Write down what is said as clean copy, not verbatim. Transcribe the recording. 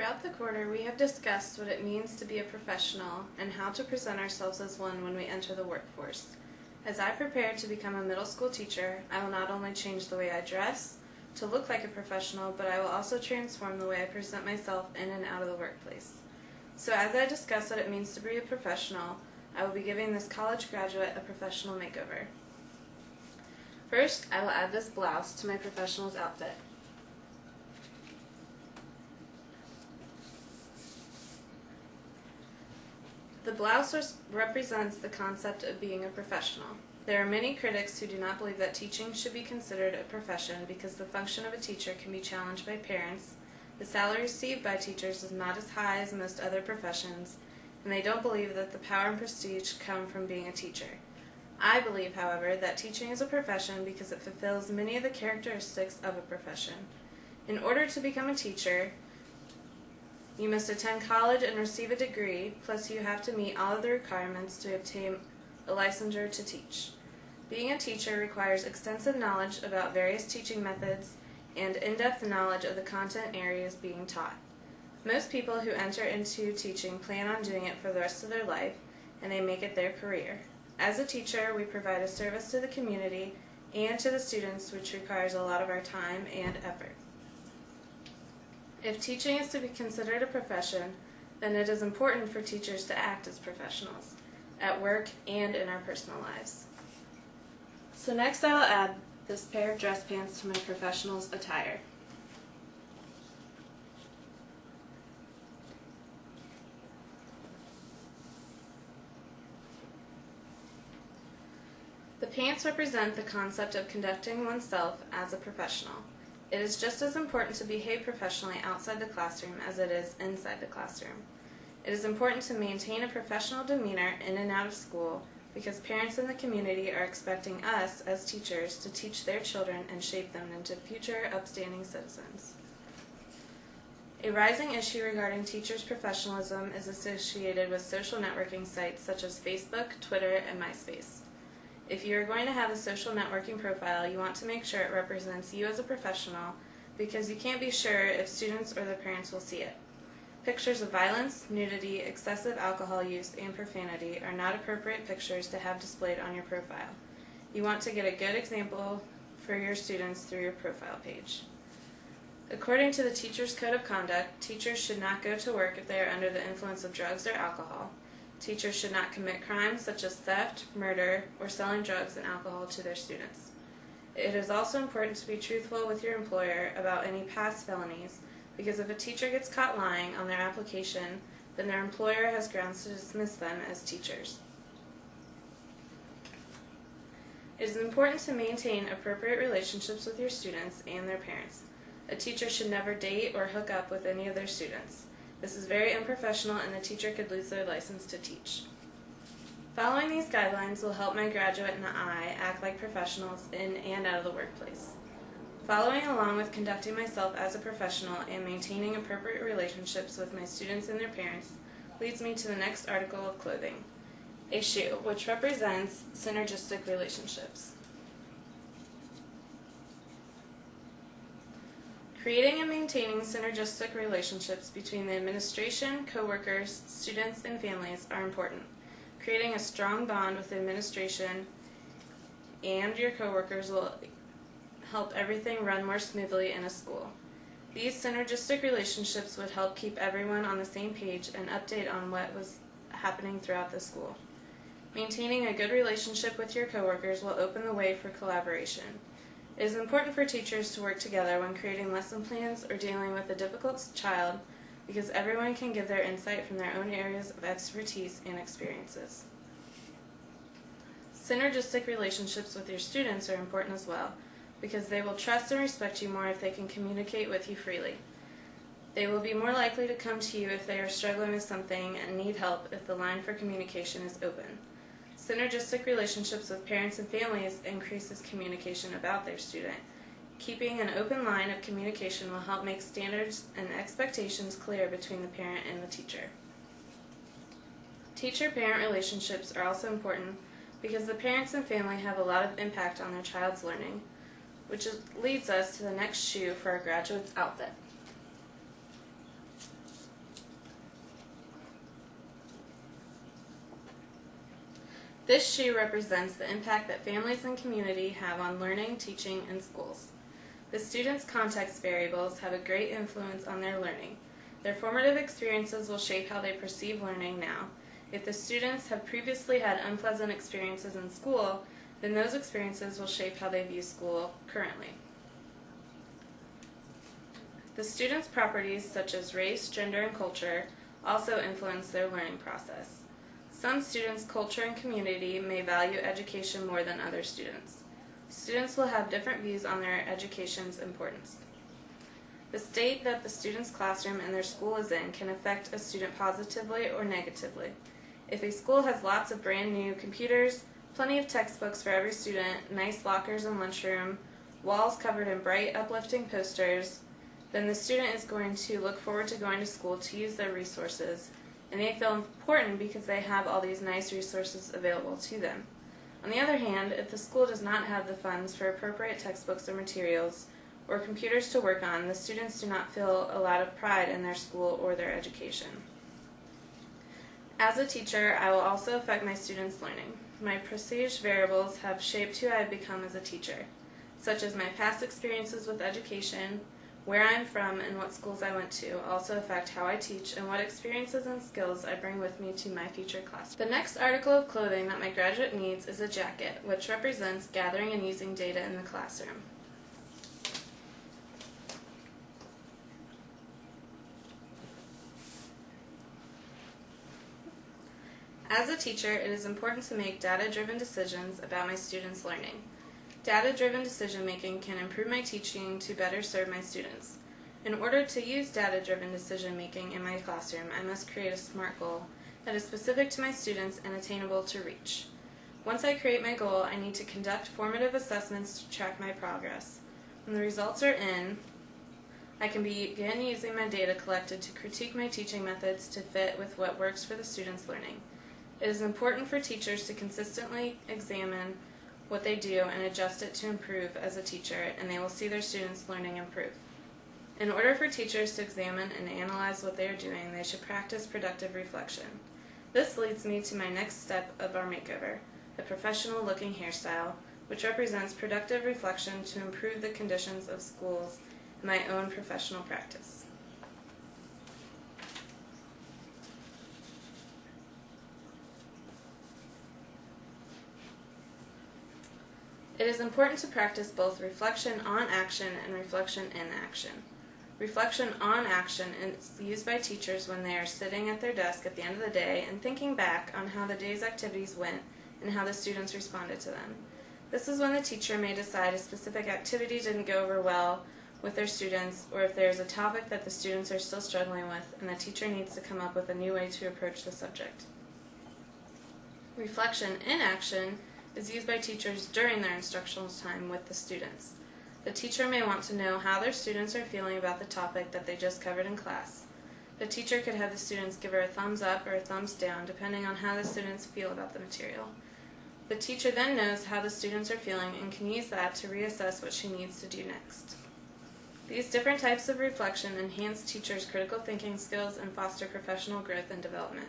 Throughout the quarter, we have discussed what it means to be a professional and how to present ourselves as one when we enter the workforce. As I prepare to become a middle school teacher, I will not only change the way I dress to look like a professional, but I will also transform the way I present myself in and out of the workplace. So as I discuss what it means to be a professional, I will be giving this college graduate a professional makeover. First, I will add this blouse to my professional's outfit. The blouse represents the concept of being a professional. There are many critics who do not believe that teaching should be considered a profession because the function of a teacher can be challenged by parents, the salary received by teachers is not as high as most other professions, and they don't believe that the power and prestige come from being a teacher. I believe, however, that teaching is a profession because it fulfills many of the characteristics of a profession. In order to become a teacher, you must attend college and receive a degree, plus you have to meet all of the requirements to obtain a licensure to teach. Being a teacher requires extensive knowledge about various teaching methods and in-depth knowledge of the content areas being taught. Most people who enter into teaching plan on doing it for the rest of their life, and they make it their career. As a teacher, we provide a service to the community and to the students, which requires a lot of our time and effort. If teaching is to be considered a profession, then it is important for teachers to act as professionals, at work and in our personal lives. So next I will add this pair of dress pants to my professional's attire. The pants represent the concept of conducting oneself as a professional. It is just as important to behave professionally outside the classroom as it is inside the classroom. It is important to maintain a professional demeanor in and out of school because parents in the community are expecting us as teachers to teach their children and shape them into future upstanding citizens. A rising issue regarding teachers' professionalism is associated with social networking sites such as Facebook, Twitter, and MySpace. If you are going to have a social networking profile, you want to make sure it represents you as a professional because you can't be sure if students or their parents will see it. Pictures of violence, nudity, excessive alcohol use, and profanity are not appropriate pictures to have displayed on your profile. You want to get a good example for your students through your profile page. According to the Teacher's Code of Conduct, teachers should not go to work if they are under the influence of drugs or alcohol. Teachers should not commit crimes such as theft, murder, or selling drugs and alcohol to their students. It is also important to be truthful with your employer about any past felonies, because if a teacher gets caught lying on their application, then their employer has grounds to dismiss them as teachers. It is important to maintain appropriate relationships with your students and their parents. A teacher should never date or hook up with any of their students. This is very unprofessional and the teacher could lose their license to teach. Following these guidelines will help my graduate and I act like professionals in and out of the workplace. Following along with conducting myself as a professional and maintaining appropriate relationships with my students and their parents leads me to the next article of clothing, a shoe, which represents synergistic relationships. Creating and maintaining synergistic relationships between the administration, coworkers, students, and families are important. Creating a strong bond with the administration and your coworkers will help everything run more smoothly in a school. These synergistic relationships would help keep everyone on the same page and update on what was happening throughout the school. Maintaining a good relationship with your coworkers will open the way for collaboration. It is important for teachers to work together when creating lesson plans or dealing with a difficult child because everyone can give their insight from their own areas of expertise and experiences. Synergistic relationships with your students are important as well because they will trust and respect you more if they can communicate with you freely. They will be more likely to come to you if they are struggling with something and need help if the line for communication is open. Synergistic relationships with parents and families increases communication about their student. Keeping an open line of communication will help make standards and expectations clear between the parent and the teacher. Teacher-parent relationships are also important because the parents and family have a lot of impact on their child's learning, leads us to the next shoe for our graduate's outfit. This shoe represents the impact that families and community have on learning, teaching, and schools. The students' context variables have a great influence on their learning. Their formative experiences will shape how they perceive learning now. If the students have previously had unpleasant experiences in school, then those experiences will shape how they view school currently. The students' properties such as race, gender, and culture also influence their learning process. Some students' culture and community may value education more than other students. Students will have different views on their education's importance. The state that the student's classroom and their school is in can affect a student positively or negatively. If a school has lots of brand new computers, plenty of textbooks for every student, nice lockers and lunchroom, walls covered in bright, uplifting posters, then the student is going to look forward to going to school to use their resources, and they feel important because they have all these nice resources available to them. On the other hand, if the school does not have the funds for appropriate textbooks or materials, or computers to work on, the students do not feel a lot of pride in their school or their education. As a teacher, I will also affect my students' learning. My prestige variables have shaped who I have become as a teacher, such as my past experiences with education, where I am from, and what schools I went to also affect how I teach and what experiences and skills I bring with me to my future class. The next article of clothing that my graduate needs is a jacket, which represents gathering and using data in the classroom. As a teacher, it is important to make data-driven decisions about my students' learning. Data-driven decision-making can improve my teaching to better serve my students. In order to use data-driven decision-making in my classroom, I must create a SMART goal that is specific to my students and attainable to reach. Once I create my goal, I need to conduct formative assessments to track my progress. When the results are in, I can begin using my data collected to critique my teaching methods to fit with what works for the students' learning. It is important for teachers to consistently examine what they do and adjust it to improve as a teacher, and they will see their students' learning improve. In order for teachers to examine and analyze what they are doing, they should practice productive reflection. This leads me to my next step of our makeover, the professional-looking hairstyle, which represents productive reflection to improve the conditions of schools and my own professional practice. It is important to practice both reflection on action and reflection in action. Reflection on action is used by teachers when they are sitting at their desk at the end of the day and thinking back on how the day's activities went and how the students responded to them. This is when the teacher may decide a specific activity didn't go over well with their students, or if there is a topic that the students are still struggling with and the teacher needs to come up with a new way to approach the subject. Reflection in action is used by teachers during their instructional time with the students. The teacher may want to know how their students are feeling about the topic that they just covered in class. The teacher could have the students give her a thumbs up or a thumbs down depending on how the students feel about the material. The teacher then knows how the students are feeling and can use that to reassess what she needs to do next. These different types of reflection enhance teachers' critical thinking skills and foster professional growth and development.